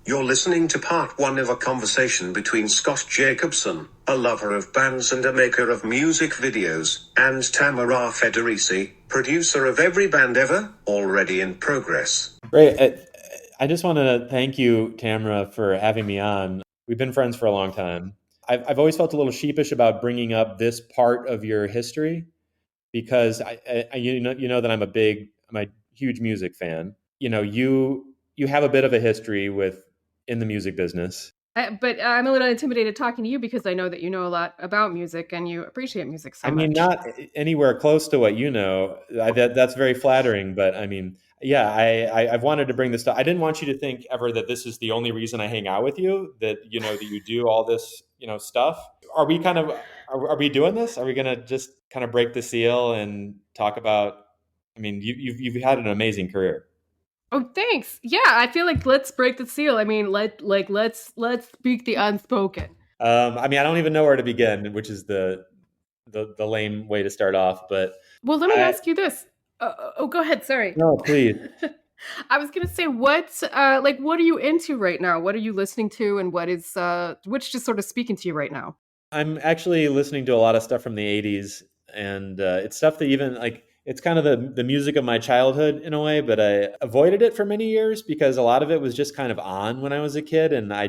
You're listening to part one of a conversation between Scott Jacobson, a lover of bands and a maker of music videos, and Tamara Federici, producer of Every Band Ever, already in progress. Great. I just want to thank you, Tamara, for having me on. We've been friends for a long time. I've always felt a little sheepish about bringing up this part of your history because you know that I'm a huge music fan. You have a bit of a history with in the music business. But I'm a little intimidated talking to you because I know that you know a lot about music and you appreciate music so I mean, much. not anywhere close to what you know. That's very flattering, but I mean, yeah, I've wanted to bring this stuff. I didn't want you to think ever that this is the only reason I hang out with you. That that you do all this stuff. Are we kind of are we doing this? Are we gonna just kind of break the seal and talk about? I mean, you've had an amazing career. Oh, thanks. Yeah, I feel like let's break the seal. I mean, let's speak the unspoken. I mean, I don't even know where to begin, which is the lame way to start off. But Well, let me I ask you this. Go ahead. Sorry. no, please. I was gonna say, what are you into right now? What are you listening to, and which just sort of speaking to you right now? I'm actually listening to a lot of stuff from the 80s, and it's stuff that even like it's kind of the music of my childhood in a way, but I avoided it for many years because a lot of it was just kind of on when I was a kid, and I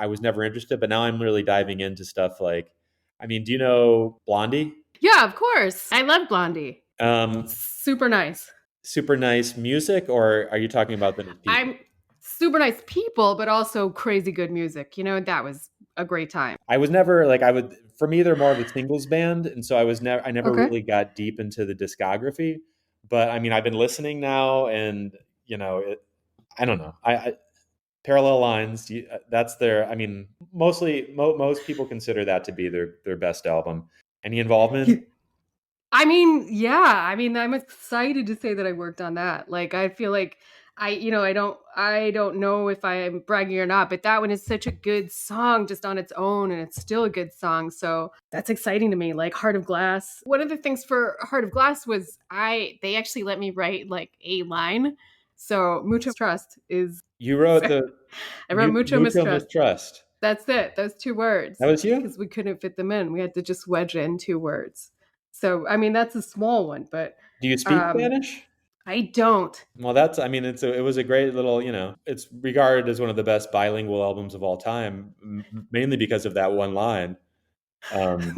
was never interested. But now I'm really diving into stuff like, I mean, do you know Blondie? Yeah, of course. I love Blondie. Um, Super nice. Super nice music, or are you talking about the people? I'm super nice people, but also crazy good music. That was a great time. I was never like I would for me they're more of a singles band, and so I never Okay. really got deep into the discography. But I mean, I've been listening now, and I don't know. I Parallel Lines. That's their. I mean, most people consider that to be their best album. Any involvement? I mean, yeah. I mean, I'm excited to say that I worked on that. Like, I feel like I don't know if I'm bragging or not, but that one is such a good song just on its own, and it's still a good song. So that's exciting to me. Like Heart of Glass. One of the things for Heart of Glass was they actually let me write like a line. So Mucho Trust is You wrote the I wrote Mucho Mutual Mistrust. Mistrust. That's it. Those two That words was you. because we couldn't fit them in. We had to just wedge in two words. So I mean that's a small one, but Do you speak um, Spanish? I don't. Well, I mean, it was a great little, it's regarded as one of the best bilingual albums of all time, mainly because of that one line. Um,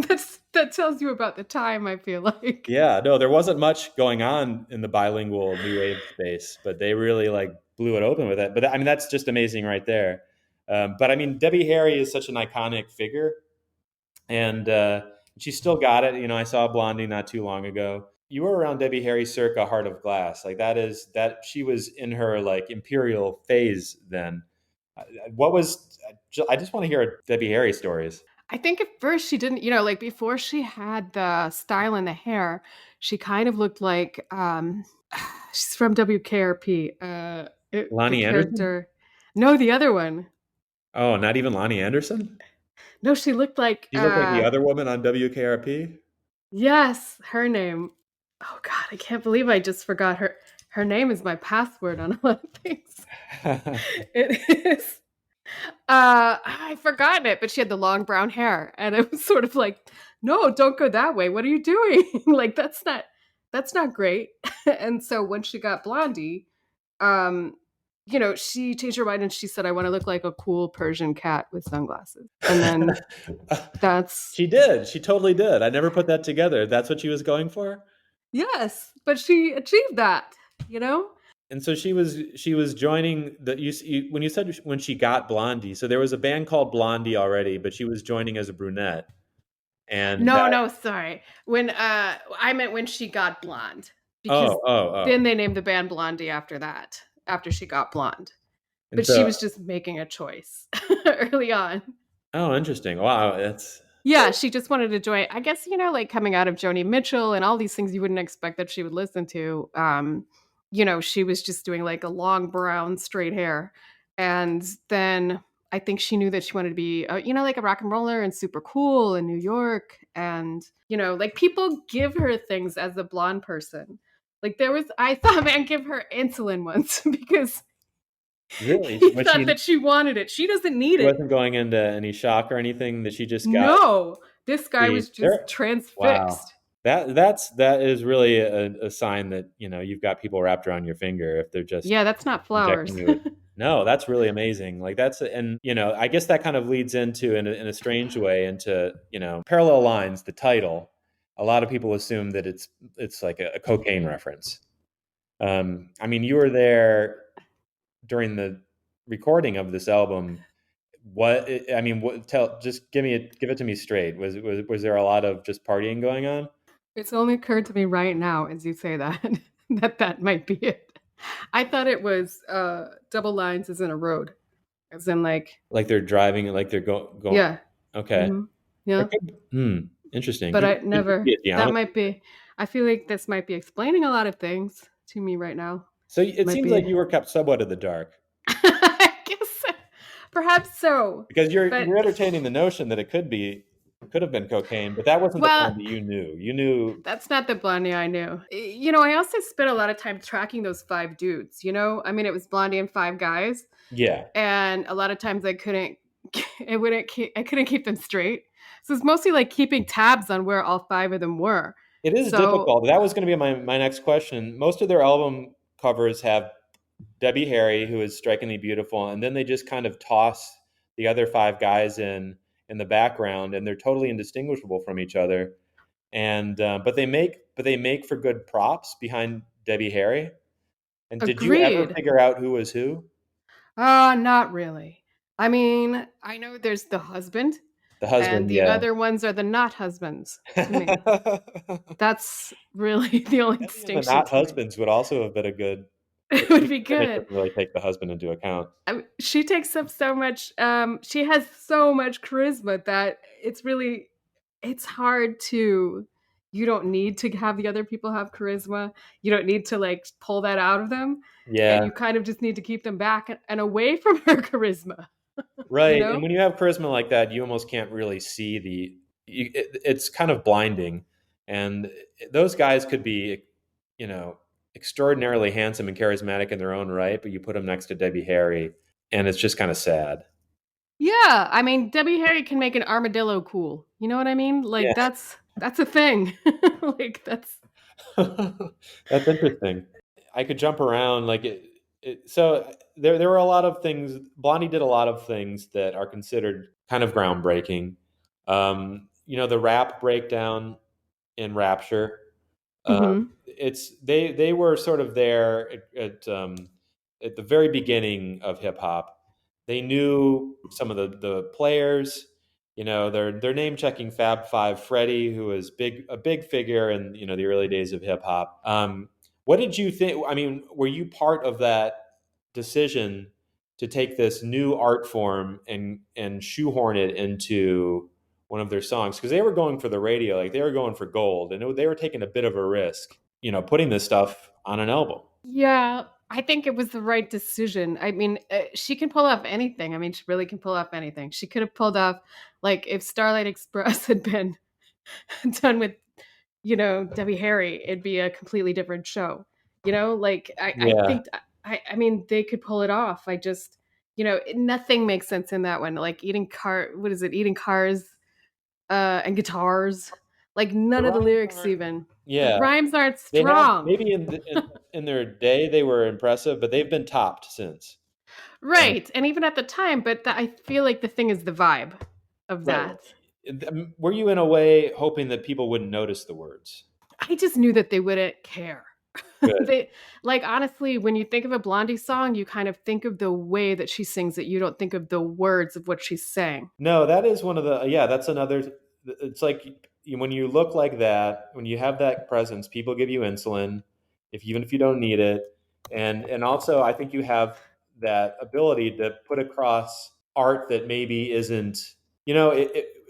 That tells you about the time. I feel like. yeah, no, there wasn't much going on in the bilingual new wave space, but they really like blew it open with it. But I mean, that's just amazing right there. But I mean, Debbie Harry is such an iconic figure, and she still got it. I saw Blondie not too long ago. You were around Debbie Harry circa Heart of Glass. Like that she was in her like imperial phase then. What was I just want to hear Debbie Harry stories. I think at first she didn't, like before she had the style in the hair, she kind of looked like she's from WKRP. The Lonnie Anderson? character, no, the other one. Oh, not even Lonnie Anderson? No, she looked like She looked like the other woman on WKRP? yes, her name. Oh God, I can't believe I just forgot her. Her name is my password on a lot of things. It is. I've forgotten it, but she had the long brown hair, and it was sort of like, no, don't go that way. What are you doing? Like that's not great. And so when she got Blondie, um, she changed her mind and she said, I want to look like a cool Persian cat with sunglasses. And then that's She did. She totally did. I never put that together. That's what she was going for? yes, but she achieved that, you know? And so she was joining when you said when she got Blondie. So there was a band called Blondie already, but she was joining as a brunette. And No, that no, sorry. When I meant when she got blonde. Because oh, oh, then oh. they named the band Blondie after that, after she got blonde. And But she so was just making a choice early on. oh, interesting. Wow, that's Yeah, she just wanted to join. I guess, like coming out of Joni Mitchell and all these things you wouldn't expect that she would listen to. She was just doing like a long brown straight hair. And then I think she knew that she wanted to be, like a rock and roller and super cool in New York. And, like people give her things as a blonde person. Like I saw a man give her insulin once because Really? He thought that she wanted it. She doesn't need She it. wasn't going into any shock or anything, that she just got No, this guy the was just there. Wow. transfixed. That is really a sign that, you've got people wrapped around your finger if they're just Yeah, that's not injecting flowers. you with. No, that's really amazing. Like that's, and I guess that kind of leads into, in a strange way, into parallel lines. The title, a lot of people assume that it's like a cocaine reference. I mean, you were there during the recording of this album. What I mean, just give it to me straight. Was there a lot of just partying going on? It's only occurred to me right now as you say that that might be it. I thought it was double lines as in a road, as in Like they're driving, like they're going. yeah, Okay. yeah. Interesting. But I Could never. be a That geometry. might be. I feel like this might be explaining a lot of things to me right now. So it Might seems like be. you were kept somewhat in the dark, I guess so. Perhaps so. because But you're entertaining the notion that could have been cocaine, but that wasn't the well, Blondie you knew. You knew. that's not the Blondie I knew. I also spent a lot of time tracking those five dudes. I mean, it was Blondie and five guys, Yeah, and a lot of times I couldn't. I couldn't keep them straight. So it's mostly like keeping tabs on where all five of them were. it is So difficult. That was going to be my next question. Most of their album covers have Debbie Harry, who is strikingly beautiful, and then they just kind of toss the other five guys in the background, and they're totally indistinguishable from each other. And but they make for good props behind Debbie Harry. And did you ever agreed. figure out who was who? Not really. I mean, I know there's the husband, The and husband, the yeah. other ones are the not husbands to me. Maybe That's really the only in the distinction not to me. husbands would also have been a good. It But would she be really good. doesn't really take the husband into account. I mean, she takes up so much. She has so much charisma that it's hard to. You don't need to have the other people have charisma. You don't need to like pull that out of them, and Yeah, you kind of just need to keep them back and away from her charisma. You right. And know? when you have charisma like that, you almost can't really see it's kind of blinding. And those guys could be, you know, extraordinarily handsome and charismatic in their own right, but you put them next to Debbie Harry, and it's just kind of sad. Yeah, I mean, Debbie Harry can make an armadillo cool. You know what I mean? Like Yeah. that's a thing. Like that's That's interesting. I could jump around so there were a lot of things. Blondie did a lot of things that are considered kind of groundbreaking. The rap breakdown in Rapture. They were sort of there at the very beginning of hip hop. They knew some of the players. They're name checking Fab Five Freddy, who was a big figure in the early days of hip hop. What did you think? I mean, were you part of that decision to take this new art form and shoehorn it into one of their songs? Because they were going for the radio, like they were going for gold, and they were taking a bit of a risk, putting this stuff on an album. yeah, I think it was the right decision. I mean, she can pull off anything. I mean, she really can pull off anything. She could have pulled off like if Starlight Express had been done with, Debbie Harry, it'd be a completely different show. Like I Yeah, think I mean they could pull it off. I just nothing makes sense in that one. Like what is it? Eating cars and guitars. Like the none of the rhymes lyrics aren't. even. The Yeah, rhymes aren't they have strong. maybe in their day they were impressive, but they've been topped since. Um, Right. And even at the time, but I feel like the thing is the vibe of right. that. Were you in a way hoping that people wouldn't notice the words? I just knew that they wouldn't care. Good. They like honestly, when you think of a Blondie song, you kind of think of the way that she sings it. You don't think of the words of what she's saying. No, that is one of the, yeah, that's another. It's like when you look like that, when you have that presence, people give you insulin, even if you don't need it. And also, I think you have that ability to put across art that maybe isn't,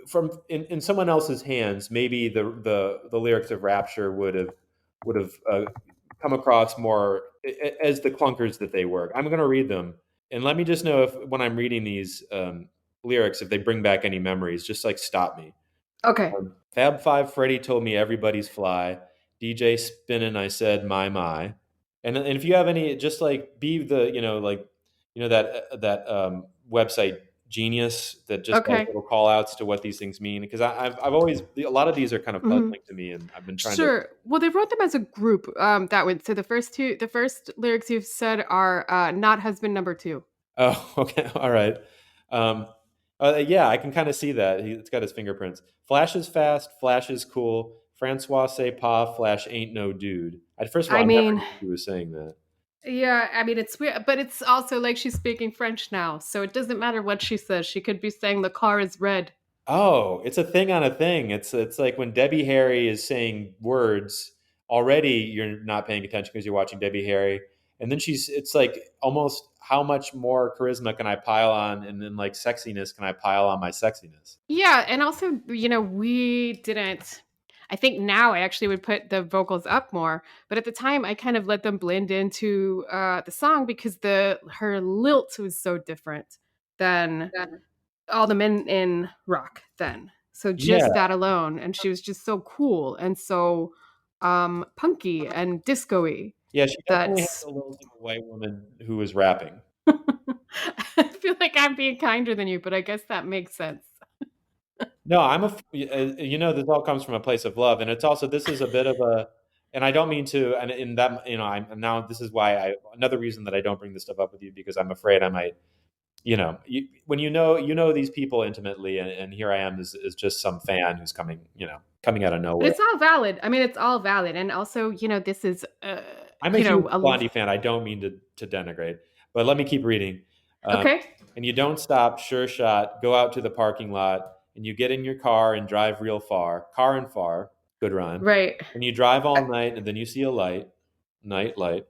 from in someone else's hands, maybe the lyrics of Rapture would have come across more as the clunkers that they were. I'm going to read them, and let me just know if when I'm reading these lyrics, if they bring back any memories, just like stop me. Okay. Fab Five Freddy told me everybody's fly. DJ spinning, I said my. And if you have any, just like be the like that website Genius that just does Okay. little call outs to what these things mean, because I've always, a lot of these are kind of Mhm. puzzling to me, and I've been trying to. Sure. Well, they wrote them as a group. That would so the first lyrics you've said are not husband number two. Oh, okay, all right. Um, yeah, I can kind of see that. It's got his fingerprints. Flash is fast, Flash is cool. Francois say pa, Flash ain't no dude. First of all, I I never mean, knew he was saying that. yeah, I mean it's weird, but it's also like she's speaking French now, so it doesn't matter what she says. She could be saying the car is red. Oh, it's a thing on a thing. It's like when Debbie Harry is saying words, already you're not paying attention because you're watching Debbie Harry. And then it's like almost how much more charisma can I pile on, and then like sexiness can I pile on my sexiness? Yeah, and also, we didn't. I think now I actually would put the vocals up more, but at the time I kind of let them blend into the song because the her lilt was so different than all the men in rock then. So Yeah, just that alone, and she was just so cool and so punky and disco-y. yeah, she definitely has That's the lilt of a white woman who is rapping. I feel like I'm being kinder than you, but I guess that makes sense. No, this all comes from a place of love, and it's also, this is a bit of a, and I don't mean to, and in that, I'm now, this is why another reason that I don't bring this stuff up with you, because I'm afraid I might, when these people intimately, and here I am is just some fan who's coming out of But nowhere. it's all valid. I mean, it's all valid, and also, this is, I'm a huge Blondie fan. I don't mean to denigrate, but let me keep reading. Um, okay, and you don't stop, sure shot, go out to the parking lot, and you get in your car and drive real far. Car and far, good rhyme. right, And you drive all night, and then you see a night light,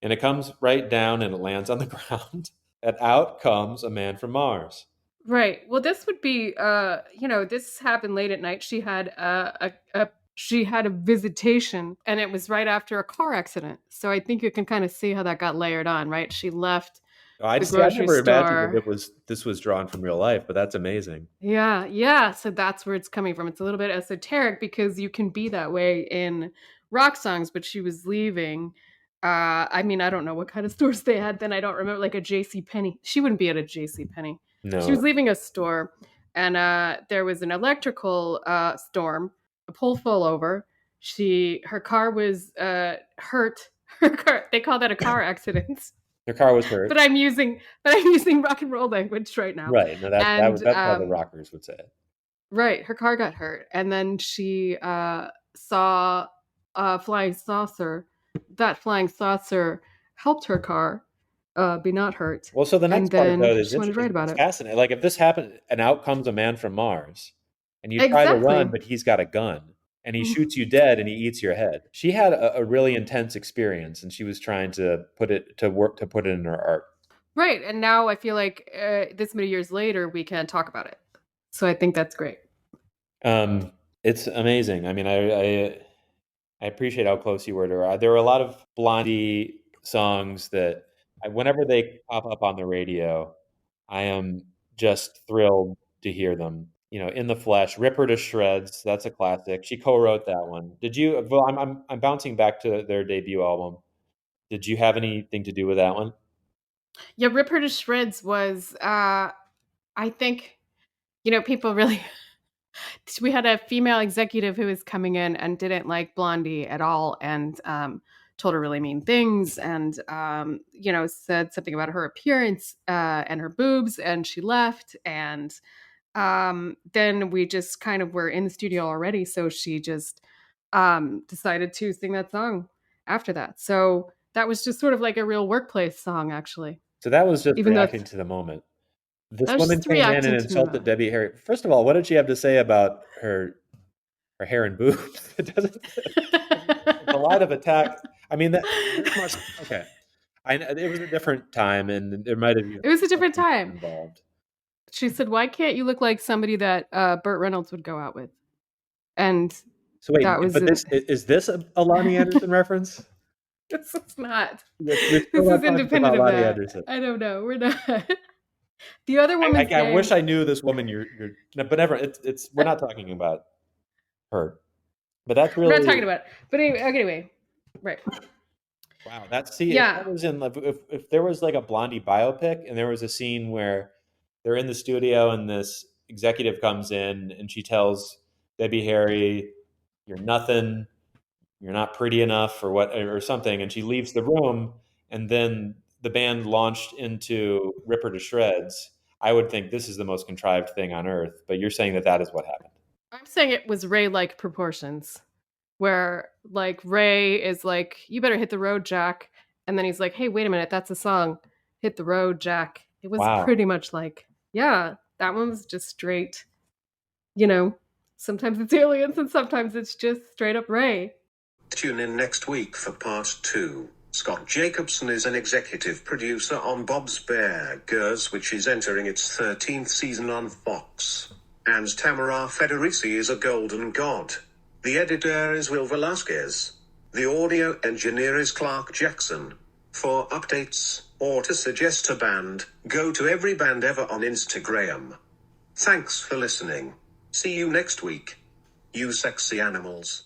and it comes right down and it lands on the ground. And out comes a man from Mars. right. Well, this would be, this happened late at night. She had a visitation, and it was right after a car accident. So I think you can kind of see how that got layered on, right? She left I'd the say I grocery never imagined that store. this was drawn from real life, but that's amazing. Yeah, yeah. So that's where it's coming from. It's a little bit esoteric because you can be that way in rock songs, but she was leaving. I mean, I don't know what kind of stores they had then. I don't remember, like a J.C. Penney. She wouldn't be at a J.C. Penney. She was No. leaving a store, and there was an electrical storm. A pole fell over. Her car was hurt. Her car. They call that a car accident. Her car was hurt. But I'm using rock and roll language right now. Right. No, And that's how the rockers would say it. right, her car got hurt, and then she saw a flying saucer. That flying saucer helped her car be not hurt, Well, so the and next part though then is she wanted to interesting. write about It's it. fascinating. Like if this happened and out comes a man from Mars, and you try to run, Exactly. but he's got a gun and he Mm. shoots you dead and he eats your head. She had a really intense experience, and she was trying to put it in her art. Right, and now I feel like this many years later we can talk about it. So I think that's great. It's amazing. I mean, I appreciate how close you were to her. There were a lot of Blondie songs that, whenever they pop up on the radio, I am just thrilled to hear them. In the flesh, "Rip Her to Shreds." That's a classic. She co-wrote that one. Did you? Well, I'm bouncing back to their debut album. Did you have anything to do with that one? Yeah, "Rip Her to Shreds" was, I think, people really we had a female executive who was coming in and didn't like Blondie at all, and told her really mean things, and said something about her appearance and her boobs, and she left. And then we just kind of were in the studio already, so she just decided to sing that song after that. So that was just sort of like a real workplace song, actually, So that was just even though reacting to the moment. This that was woman just came in and reacting to the insulted moment. Debbie Harry. First of all, what did she have to say about her hair and boobs? It doesn't. It's a lot of attack. I mean, this must, okay. It was a different time, and there might have been It was a different time. involved. She said, "Why can't you look like somebody that Burt Reynolds would go out with?" And So wait, that was but it. is this a Lonnie Anderson reference? This is not. We're still This not is talking independent about of Lonnie that. Anderson. I don't know. We're not. The other woman's I wish name. I knew this woman. No, but never. We're not talking about her. But that's We're not talking really. about it. But anyway, right. Wow, that's see if Yeah. that was in if there was like a Blondie biopic and there was a scene where they're in the studio and this executive comes in and she tells Debbie Harry, "You're nothing, you're not pretty enough," or what or something, and she leaves the room, and then the band launched into Rip Her to Shreds. I would think this is the most contrived thing on earth, but you're saying that that is what happened. I'm saying it was Ray-like proportions, where like Ray is like, "You better hit the road, Jack," and then he's like, "Hey, wait a minute, that's a song. Hit the road, Jack." It was Wow. pretty much like, yeah, that one was just straight. You know, sometimes it's aliens and sometimes it's just straight up Ray. Tune in next week for part 2. Scott Jacobson is an executive producer on Bob's Burgers, which is entering its 13th season on Fox. And Tamara Federici is a golden god. The editor is Will Velasquez. The audio engineer is Clark Jackson. For updates, or to suggest a band, go to Every Band Ever on Instagram. Thanks for listening. See you next week. You sexy animals.